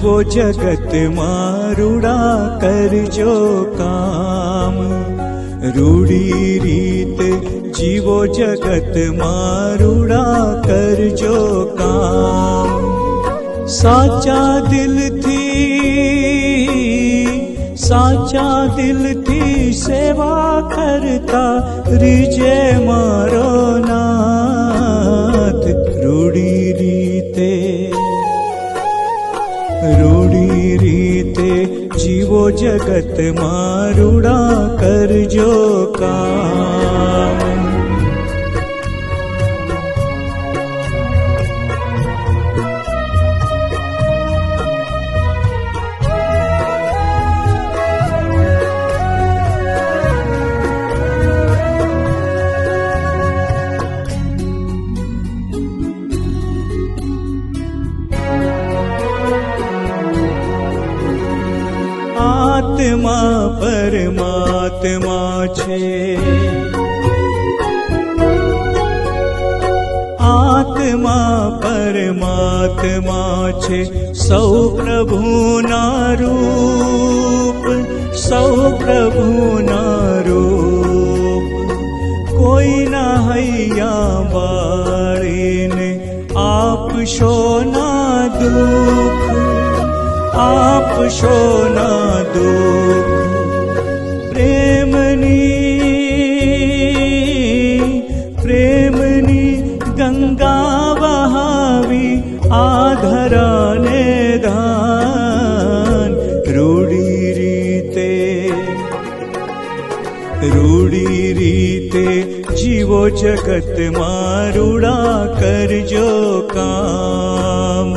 जीवो जगत मारूड़ा करजो काम। रूढ़ी रीत जीवो जगत मारूड़ा करजो काम। साचा दिल थी सेवा करता रिजे मारो नाथ। रूढ़ी रीते जीवो जगत मारूड़ा करजो काम। आत्मा परमात्मा छे, आत्मा परमात्मा छे। सौ प्रभुना रूप, सौ प्रभुना रूप। कोई ना हैया बाळीने आपशो ना दुख, आपशो ना दुख। प्रेमनी गंगा वहावी आधराने दान। रूढ़ी रीते जीवो जगत मारूड़ा करजो काम।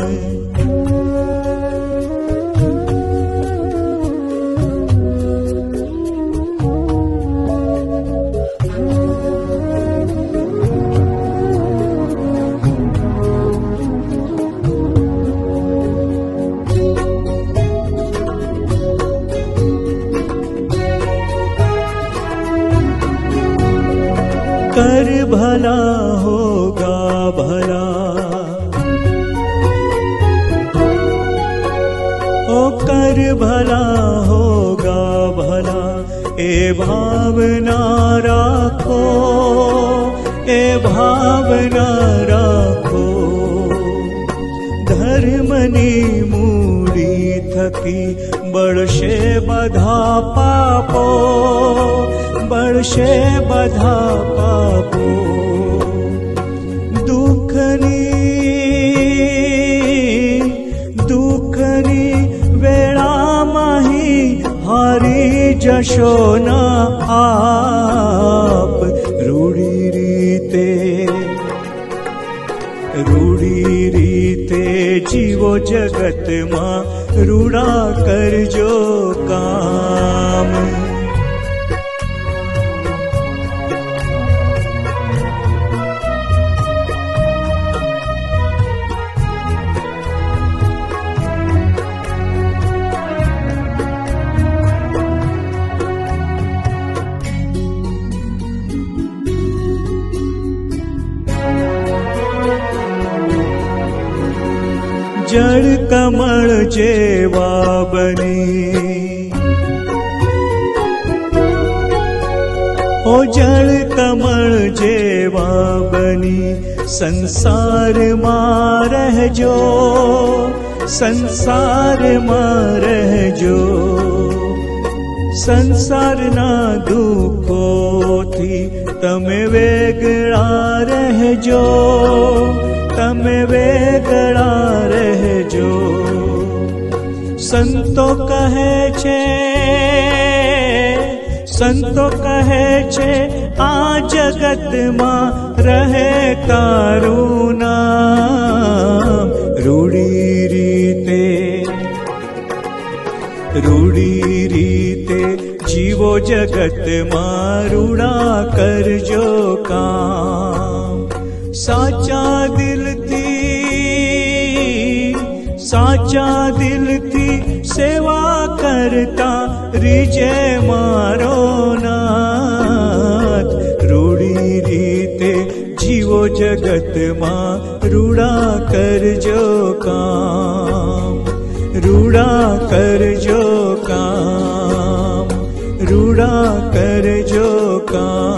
कर भला होगा भला, ओ कर भला होगा भला। ए भावना राखो, ए भावना राखो। धर्मनी मूड़ी थकी बढ़शे बधा पापो, बढ़शे बधा पापो। दुखनी वेळा माही हारी जशो ना आप। रूढ़ी रीते जीवो जगत मां रूढ़ा करजो काम। जड़ कमल जेवा बनी, ओ जड़ कमल जेवा बनी। संसार मां रहजो, संसार मां रहजो। संसारना दुखोथी तमे वेगळा रहजो, तमे वेगळा रहजो। संतो कहे छे आ जगत मां रहे तारू नाम। रूढ़ी रीते जीवो जगत मां रूढ़ा करजो काम। साचा दिल थी सेवा करता रिजे मारो नाथ। रूढ़ी रीते जीवो जगत मां रूढ़ा करजो काम। રૂડા કરજો કામ, રૂડા કરજો કામ.